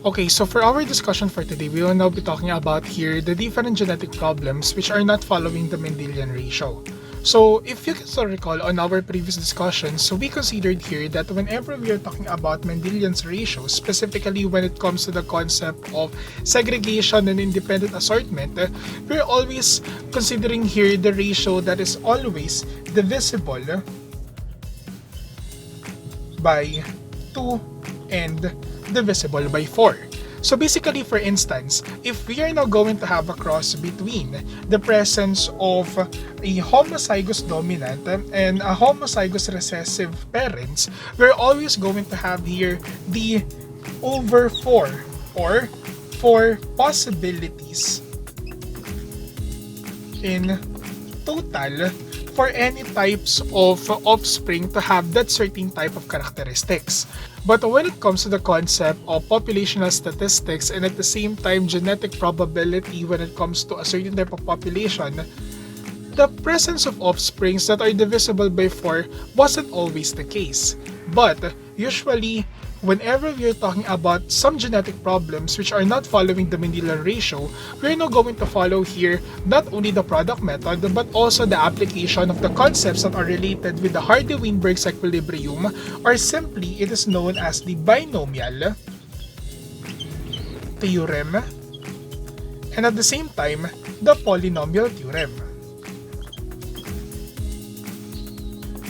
Okay, so for our discussion for today, we will now be talking about here the different genetic problems which are not following the Mendelian ratio. So if you can still recall on our previous discussions, so we considered here that whenever we are talking about Mendelian's ratio, specifically when it comes to the concept of segregation and independent assortment, we're always considering here the ratio that is always divisible by 2 and divisible by 4. So basically, for instance, if we are now going to have a cross between the presence of a homozygous dominant and a homozygous recessive parents, we're always going to have here the over 4 or 4 possibilities in total for any types of offspring to have that certain type of characteristics. But when it comes to the concept of populational statistics and at the same time genetic probability when it comes to a certain type of population, the presence of offsprings that are divisible by 4 wasn't always the case. But usually, whenever we're talking about some genetic problems which are not following the Mendelian ratio, we're now going to follow here not only the product method but also the application of the concepts that are related with the Hardy-Weinberg's equilibrium, or simply it is known as the binomial theorem, and at the same time the polynomial theorem.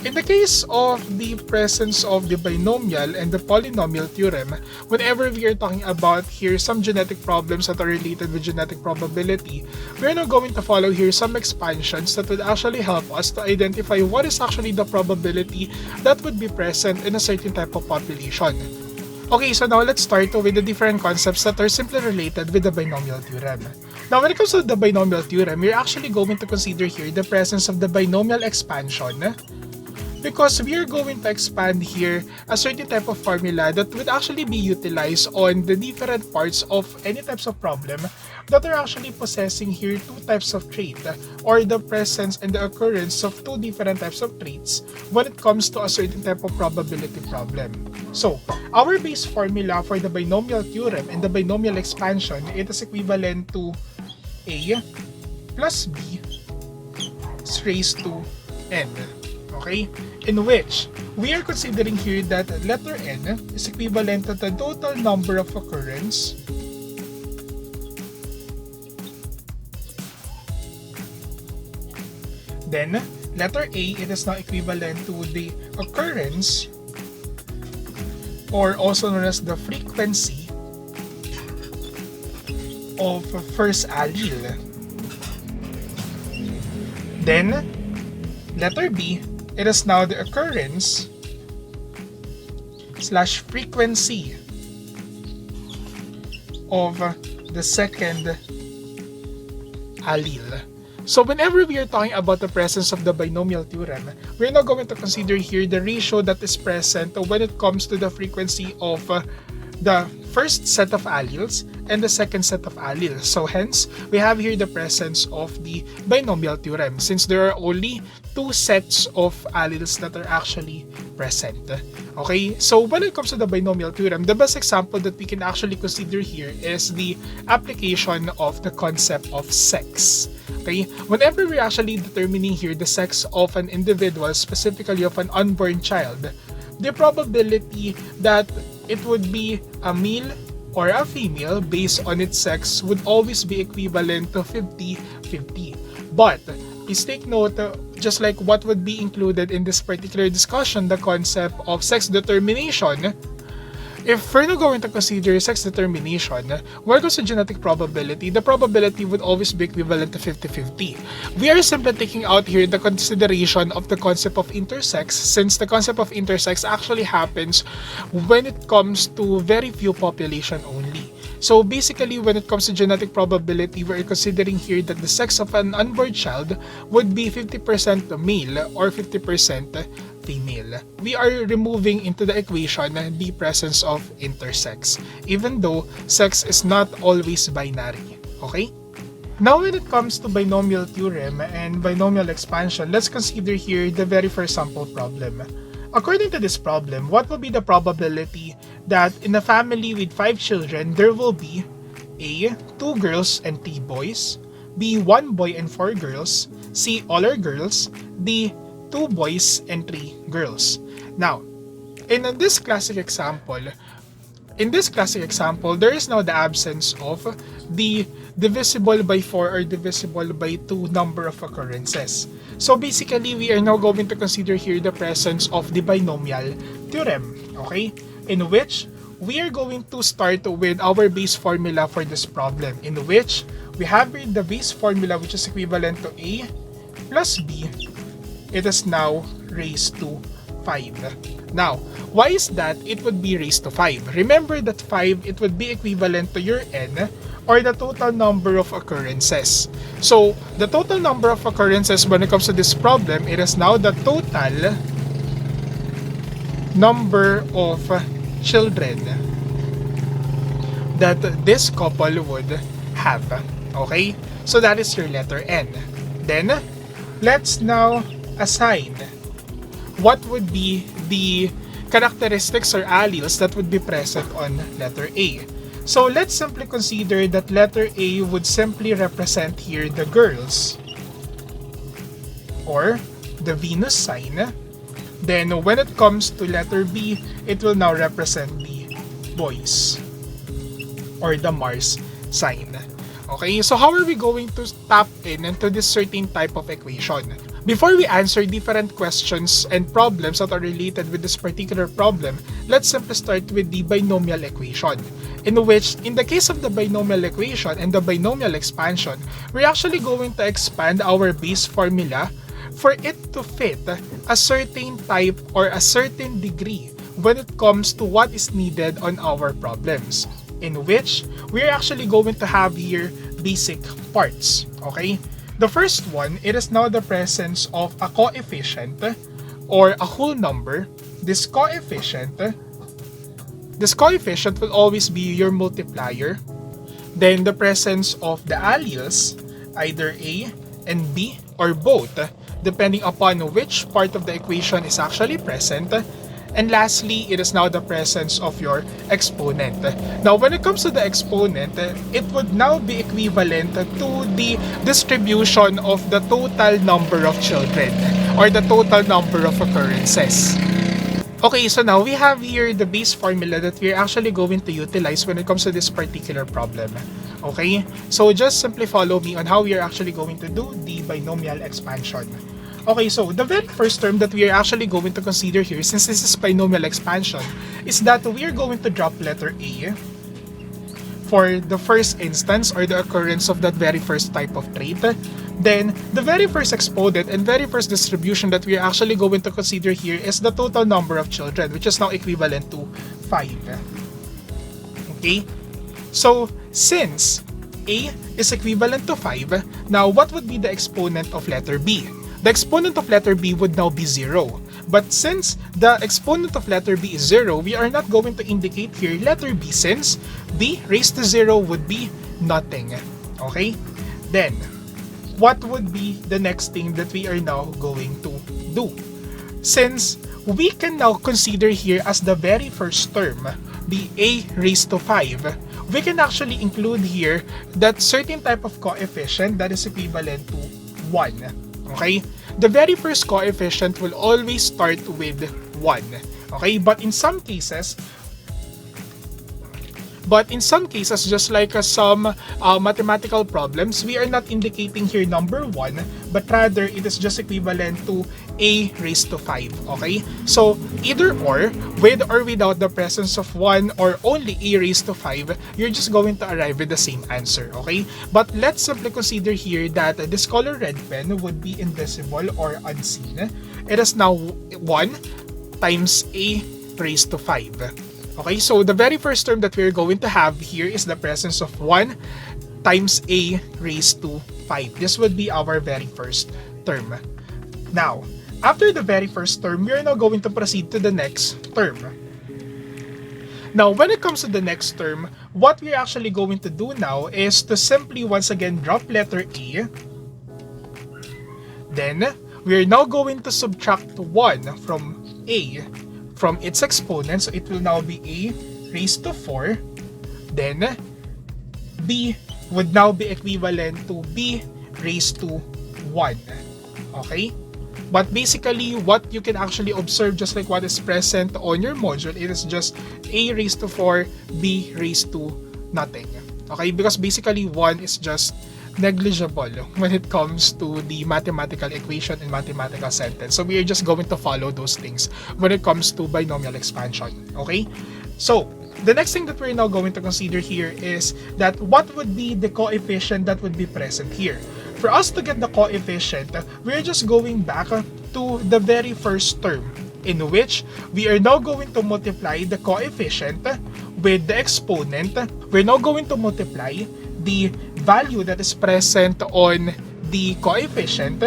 In the case of the presence of the binomial and the polynomial theorem, whenever we are talking about here some genetic problems that are related with genetic probability, we are now going to follow here some expansions that would actually help us to identify what is actually the probability that would be present in a certain type of population. Okay, so now let's start with the different concepts that are simply related with the binomial theorem. Now, when it comes to the binomial theorem, we're actually going to consider here the presence of the binomial expansion, because we are going to expand here a certain type of formula that would actually be utilized on the different parts of any types of problem that are actually possessing here two types of trait, or the presence and the occurrence of two different types of traits when it comes to a certain type of probability problem. So, our base formula for the binomial theorem and the binomial expansion, it is equivalent to A plus B raised to N. Okay, in which we are considering here that letter N is equivalent to the total number of occurrence then letter A, it is now equivalent to the occurrence, or also known as the frequency of first allele. Then letter B, it is now the occurrence / frequency of the second allele. So whenever we are talking about the presence of the binomial theorem, we're now going to consider here the ratio that is present when it comes to the frequency of the first set of alleles and the second set of alleles. So hence, we have here the presence of the binomial theorem, since there are only two sets of alleles that are actually present. Okay, so when it comes to the binomial theorem, the best example that we can actually consider here is the application of the concept of sex. Okay, whenever we're actually determining here the sex of an individual, specifically of an unborn child, the probability that it would be a male or a female based on its sex would always be equivalent to 50-50. But please take note, just like what would be included in this particular discussion, the concept of sex determination, if we're not going to consider sex determination, when it comes to genetic probability, the probability would always be equivalent to 50-50. We are simply taking out here the consideration of the concept of intersex, since the concept of intersex actually happens when it comes to very few population only. So basically, when it comes to genetic probability, we're considering here that the sex of an unborn child would be 50% male or 50% female. We are removing into the equation the presence of intersex, even though sex is not always binary. Okay? Now, when it comes to binomial theorem and binomial expansion, let's consider here the very first sample problem. according to this problem, what will be the probability that in a family with 5 children, there will be A, 2 girls and 3 boys, B, 1 boy and 4 girls, C, all are girls, D, 2 boys and 3 girls. Now, in this classic example, there is now the absence of the divisible by 4 or divisible by 2 number of occurrences. So basically, we are now going to consider here the presence of the binomial theorem, okay? In which we are going to start with our base formula for this problem, in which we have here the base formula which is equivalent to A plus B. It is now raised to 5. Now, why is that it would be raised to 5? Remember that 5, it would be equivalent to your n, or the total number of occurrences. So, the total number of occurrences when it comes to this problem, it is now the total number of children that this couple would have. Okay? So, that is your letter N. Then, let's now assign what would be the characteristics or alleles that would be present on letter A. So let's simply consider that letter A would simply represent here the girls or the Venus sign. Then when it comes to letter B, it will now represent the boys or the Mars sign. Okay, so how are we going to tap into this certain type of equation? Before we answer different questions and problems that are related with this particular problem, let's simply start with the binomial equation, in which, in the case of the binomial equation and the binomial expansion, we're actually going to expand our base formula for it to fit a certain type or a certain degree when it comes to what is needed on our problems, in which we're actually going to have here basic parts, okay? The first one, it is now the presence of a coefficient or a whole number. This coefficient will always be your multiplier. Then the presence of the alleles, either A and B or both, depending upon which part of the equation is actually present. And lastly, it is now the presence of your exponent. Now, when it comes to the exponent, it would now be equivalent to the distribution of the total number of children or the total number of occurrences. Okay, so now we have here the base formula that we're actually going to utilize when it comes to this particular problem. Okay, so just simply follow me on how we are actually going to do the binomial expansion. Okay, so the very first term that we are actually going to consider here, since this is binomial expansion, is that we are going to drop letter A for the first instance or the occurrence of that very first type of trait. Then, the very first exponent and very first distribution that we are actually going to consider here is the total number of children, which is now equivalent to 5. Okay? So, since A is equivalent to 5, now what would be the exponent of letter B? The exponent of letter B would now be 0. But since the exponent of letter B is 0, we are not going to indicate here letter B, since B raised to 0 would be nothing. Okay? Then, what would be the next thing that we are now going to do? Since we can now consider here as the very first term, the A raised to 5, we can actually include here that certain type of coefficient that is equivalent to 1. Okay? The very first coefficient will always start with 1. Okay? But in some cases, just like some mathematical problems, we are not indicating here number 1, but rather it is just equivalent to A raised to 5. Okay? So, either or, with or without the presence of 1 or only A raised to 5, you're just going to arrive with the same answer. Okay? But let's simply consider here that this color red pen would be invisible or unseen. It is now 1 times A raised to 5. Okay, so the very first term that we're going to have here is the presence of 1 times A raised to 5. This would be our very first term. Now, after the very first term, we are now going to proceed to the next term. Now, when it comes to the next term, what we're actually going to do now is to simply once again drop letter A. Then, we are now going to subtract 1 from a from its exponent. So it will now be a raised to 4. Then b would now be equivalent to b raised to 1. Okay? But basically, what you can actually observe, just like what is present on your module, it is just a raised to 4, b raised to nothing. Okay? Because basically, 1 is just negligible when it comes to the mathematical equation and mathematical sentence. So we are just going to follow those things when it comes to binomial expansion. Okay? So, the next thing that we're now going to consider here is that what would be the coefficient that would be present here. For us to get the coefficient, we're just going back to the very first term, in which we are now going to multiply the coefficient with the exponent. We're now going to multiply the value that is present on the coefficient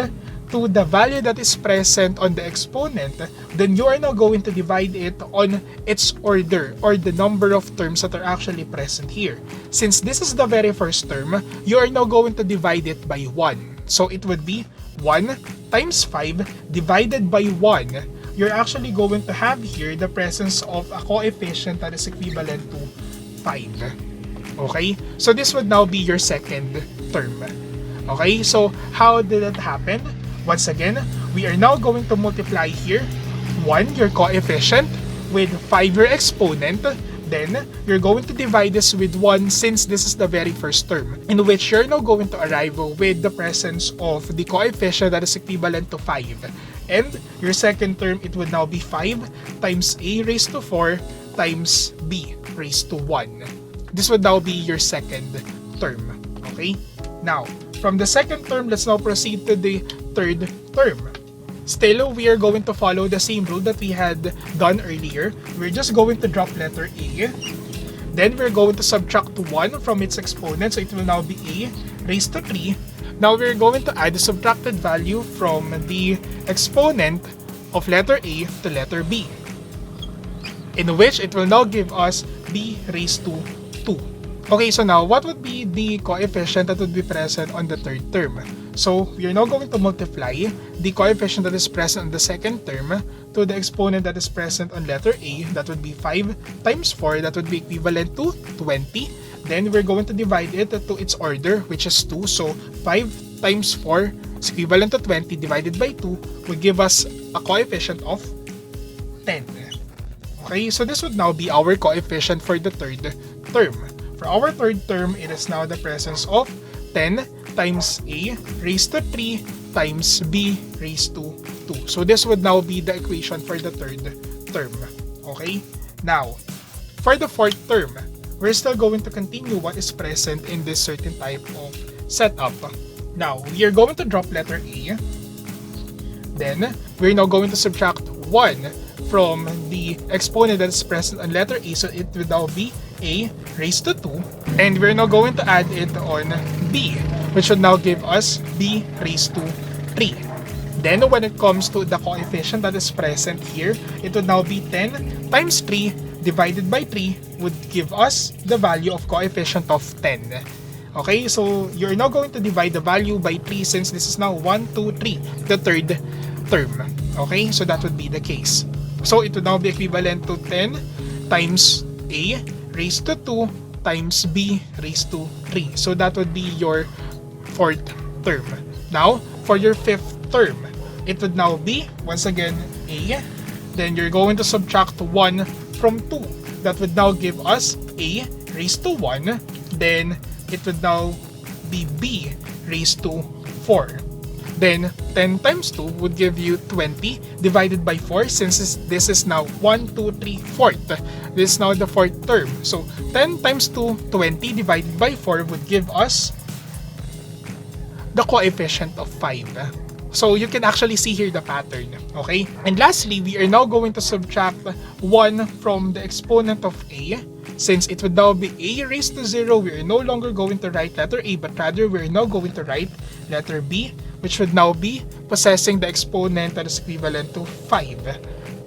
to the value that is present on the exponent. Then you are now going to divide it on its order, or the number of terms that are actually present here. Since this is the very first term, you are now going to divide it by 1. So it would be 1 times 5 divided by 1. You're actually going to have here the presence of a coefficient that is equivalent to 5. Okay? So this would now be your second term. Okay? So how did that happen? Once again, we are now going to multiply here 1, your coefficient, with 5, your exponent. Then, you're going to divide this with 1 since this is the very first term, in which you're now going to arrive with the presence of the coefficient that is equivalent to 5. And your second term, it would now be 5 times a raised to 4 times b raised to 1. This would now be your second term. Okay? Now, from the second term, let's now proceed to the third term. Still, we are going to follow the same rule that we had done earlier. We're just going to drop letter a. Then we're going to subtract 1 from its exponent. So it will now be a raised to 3. Now we're going to add the subtracted value from the exponent of letter a to letter b, in which it will now give us b raised to 2. Okay, so now what would be the coefficient that would be present on the third term? So we are now going to multiply the coefficient that is present on the second term to the exponent that is present on letter a. That would be 5 times 4. That would be equivalent to 20. Then we're going to divide it to its order, which is 2. So 5 times 4 is equivalent to 20 divided by 2 would give us a coefficient of 10. Okay, so this would now be our coefficient for the third term. For our third term, it is now the presence of 10 times a raised to 3 times b raised to 2. So this would now be the equation for the third term. Okay? Now, for the fourth term, we're still going to continue what is present in this certain type of setup. Now, we are going to drop letter a. Then, we're now going to subtract 1 from the exponent that is present on letter a. So it would now be a raised to 2. And we're now going to add it on b, which would now give us b raised to 3. Then when it comes to the coefficient that is present here, it would now be 10 times 3 divided by 3 would give us the value of coefficient of 10. Okay, so you're now going to divide the value by 3 since this is now 1, 2, 3, the third term. Okay, so that would be the case. So it would now be equivalent to 10 times a raised to 2 times b raised to 3. So that would be your fourth term. Now, for your fifth term, it would now be, once again, a. Then you're going to subtract 1 from 2. That would now give us a raised to 1. Then, it would now be b raised to 4. Then, 10 times 2 would give you 20 divided by 4 since this is now 1, 2, 3, 4th. This is now the fourth term. So, 10 times 2, 20 divided by 4 would give us the coefficient of 5. So, you can actually see here the pattern. Okay? And lastly, we are now going to subtract 1 from the exponent of a. Since it would now be a raised to 0, we are no longer going to write letter a, but rather we are now going to write letter b, which would now be possessing the exponent that is equivalent to 5.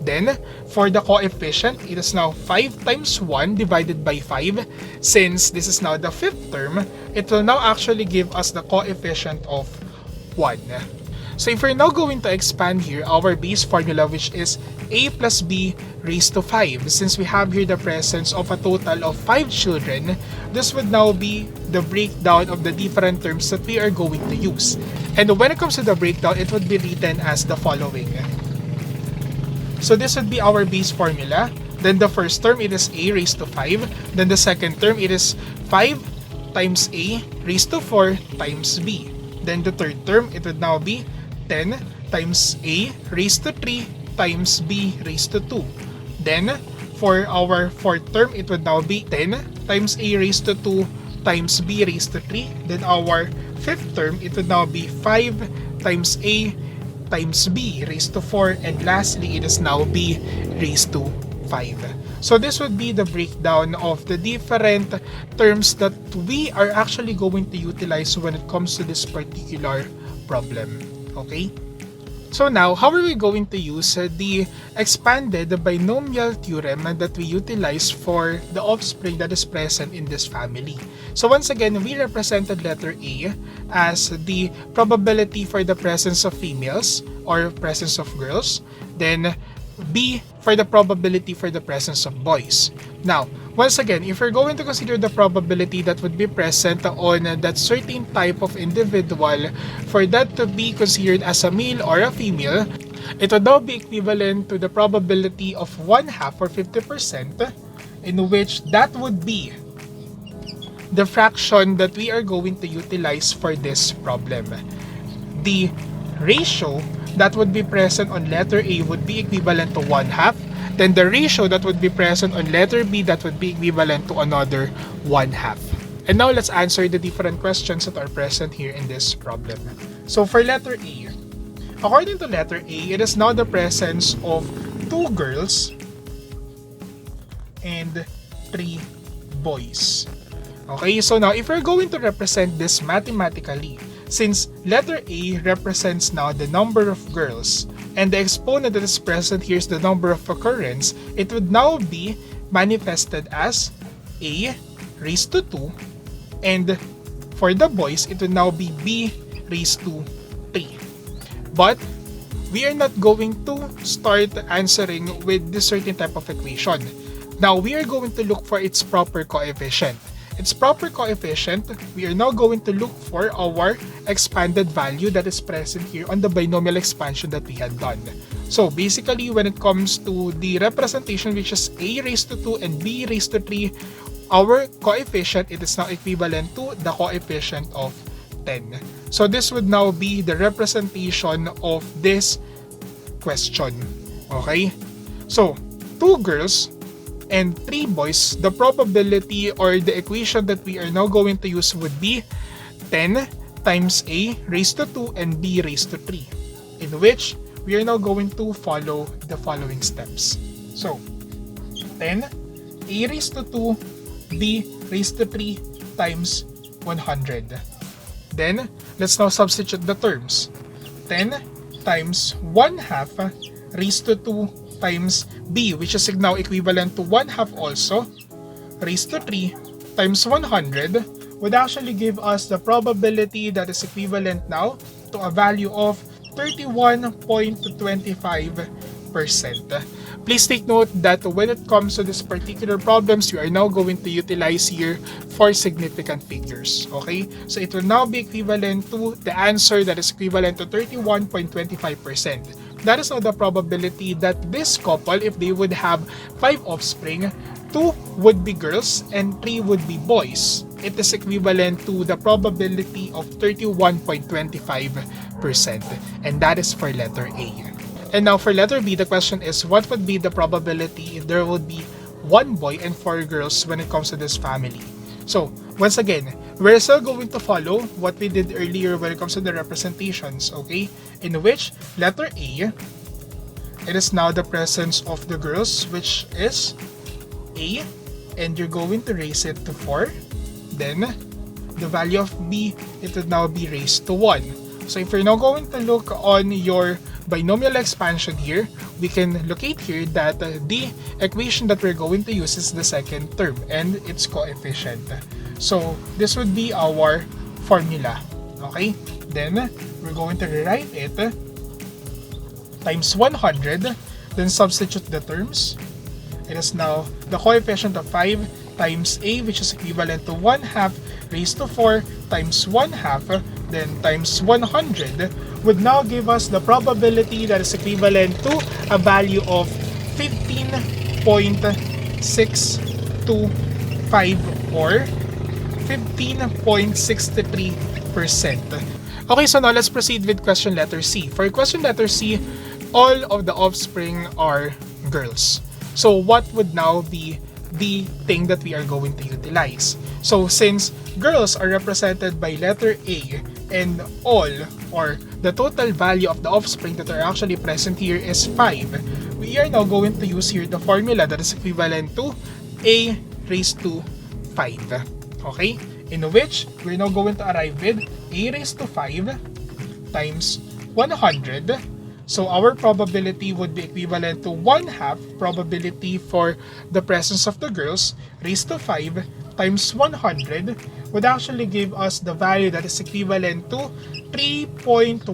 Then, for the coefficient, it is now 5 times 1 divided by 5. Since this is now the fifth term, it will now actually give us the coefficient of 1. So if we're now going to expand here our base formula, which is a plus b raised to 5, since we have here the presence of a total of 5 children, this would now be the breakdown of the different terms that we are going to use. And when it comes to the breakdown, it would be written as the following. So this would be our base formula. Then the first term, it is a raised to 5. Then the second term, it is 5 times a raised to 4 times b. Then the third term, it would now be 10 times a raised to 3 times b raised to 2. Then, for our fourth term, it would now be 10 times a raised to 2 times b raised to 3. Then our fifth term, it would now be 5 times a times b raised to 4. And lastly, it is now b raised to 5. So this would be the breakdown of the different terms that we are actually going to utilize when it comes to this particular problem. Okay? So now, how are we going to use the expanded binomial theorem that we utilize for the offspring that is present in this family? So once again, we represented letter A as the probability for the presence of females or presence of girls. Then B for the probability for the presence of boys. Now, once again, if we're going to consider the probability that would be present on that certain type of individual, for that to be considered as a male or a female, it would now be equivalent to the probability of 1/2 or 50%, in which that would be the fraction that we are going to utilize for this problem. The ratio that would be present on letter A would be equivalent to 1/2. Then the ratio that would be present on letter B, that would be equivalent to another 1/2. And now let's answer the different questions that are present here in this problem. So for letter A, according to letter A, it is now the presence of 2 girls and 3 boys. Okay, so now if we're going to represent this mathematically, since letter A represents now the number of girls and the exponent that is present here is the number of occurrence, it would now be manifested as A raised to 2, and for the boys, it would now be B raised to 3. But we are not going to start answering with this certain type of equation. Now, we are going to look for its proper coefficient. Its proper coefficient, we are now going to look for our expanded value that is present here on the binomial expansion that we had done. So basically, when it comes to the representation, which is a raised to 2 and b raised to 3, our coefficient, it is now equivalent to the coefficient of 10. So this would now be the representation of this question. Okay? So, 2 girls and 3 boys, the probability or the equation that we are now going to use would be 10 times a raised to 2 and b raised to 3, in which we are now going to follow the following steps. So, 10 a raised to 2 b raised to 3 times 100. Then, let's now substitute the terms. 10 times 1/2 raised to 2 times b, which is now equivalent to 1/2 also, raised to 3 times 100 would actually give us the probability that is equivalent now to a value of 31.25%. Please take note that when it comes to this particular problems, we are now going to utilize here for significant figures. Okay? So it will now be equivalent to the answer that is equivalent to 31.25%. That is now the probability that this couple, if they would have 5 offspring, 2 would be girls and 3 would be boys. It is equivalent to the probability of 31.25%. And that is for letter A. And now for letter B, the question is, what would be the probability if there would be 1 boy and 4 girls when it comes to this family? So, once again, we're still going to follow what we did earlier when it comes to the representations, okay? In which, letter A, it is now the presence of the girls, which is A, and you're going to raise it to 4. Then, the value of B, it would now be raised to 1. So, if you're now going to look on your binomial expansion here, we can locate here that the equation that we're going to use is the second term and its coefficient. So, this would be our formula. Okay? Then, we're going to rewrite it times 100, then substitute the terms. It is now the coefficient of 5 times a, which is equivalent to 1/2 raised to 4 times 1/2, then times 100, would now give us the probability that is equivalent to a value of 15.625 or 15.63%. Okay, so now let's proceed with question letter C. For question letter C, all of the offspring are girls. So what would now be the thing that we are going to utilize? So since girls are represented by letter A and all or the total value of the offspring that are actually present here is 5, we are now going to use here the formula that is equivalent to A raised to 5. Okay? In which we're now going to arrive with A raised to 5 times 100. So our probability would be equivalent to 1/2 probability for the presence of the girls raised to 5 times 100 would actually give us the value that is equivalent to 3.125%.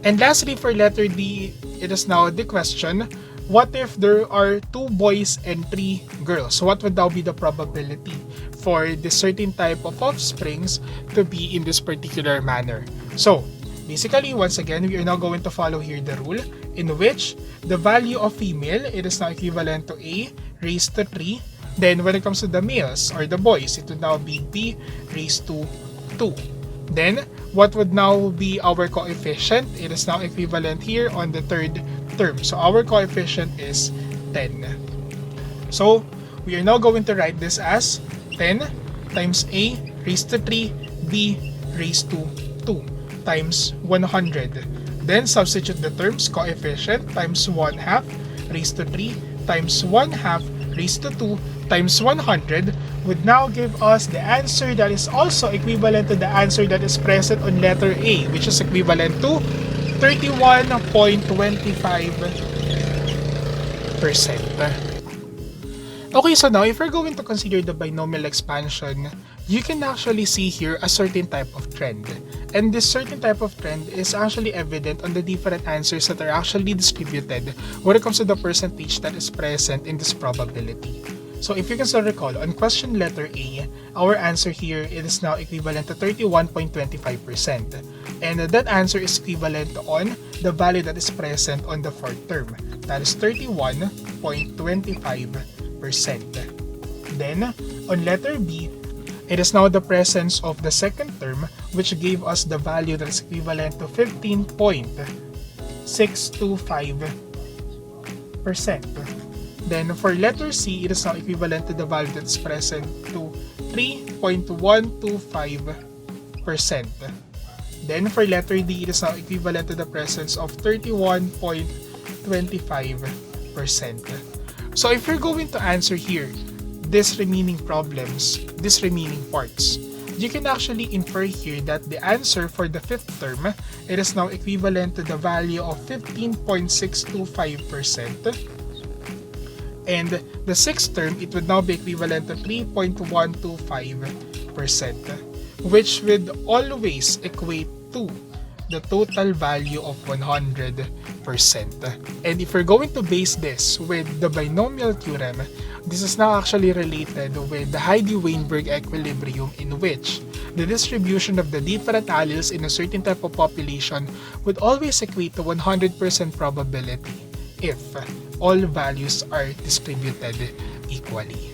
And lastly, for letter D, it is now the question, what if there are 2 boys and 3 girls? So what would now be the probability for this certain type of offsprings to be in this particular manner? So basically, once again, we are now going to follow here the rule in which the value of female, it is now equivalent to A raised to 3. Then when it comes to the males or the boys, it would now be B raised to 2. Then what would now be our coefficient? It is now equivalent here on the third term. So our coefficient is 10. So we are now going to write this as 10 times A raised to 3 B raised to 2 times 100. Then substitute the terms, coefficient times 1/2 raised to 3 times 1/2 raised to 2 times 100 would now give us the answer that is also equivalent to the answer that is present on letter A, which is equivalent to 31.25%. Okay, so now if we're going to consider the binomial expansion, you can actually see here a certain type of trend. And this certain type of trend is actually evident on the different answers that are actually distributed when it comes to the percentage that is present in this probability. So if you can still recall, on question letter A, our answer here is now equivalent to 31.25%. And that answer is equivalent on the value that is present on the fourth term. That is 31.25%. Then, on letter B, it is now the presence of the second term, which gave us the value that is equivalent to 15.625%. Then for letter C, it is now equivalent to the value that is present to 3.125%. Then for letter D, it is now equivalent to the presence of 31.25%. So if you're going to answer here, these remaining problems, these remaining parts, you can actually infer here that the answer for the fifth term, it is now equivalent to the value of 15.625%. And the sixth term, it would now be equivalent to 3.125%, which would always equate to the total value of 100%. And if we're going to base this with the binomial theorem, this is now actually related with the Heidi-Weinberg equilibrium, in which the distribution of the different alleles in a certain type of population would always equate to 100% probability if all values are distributed equally.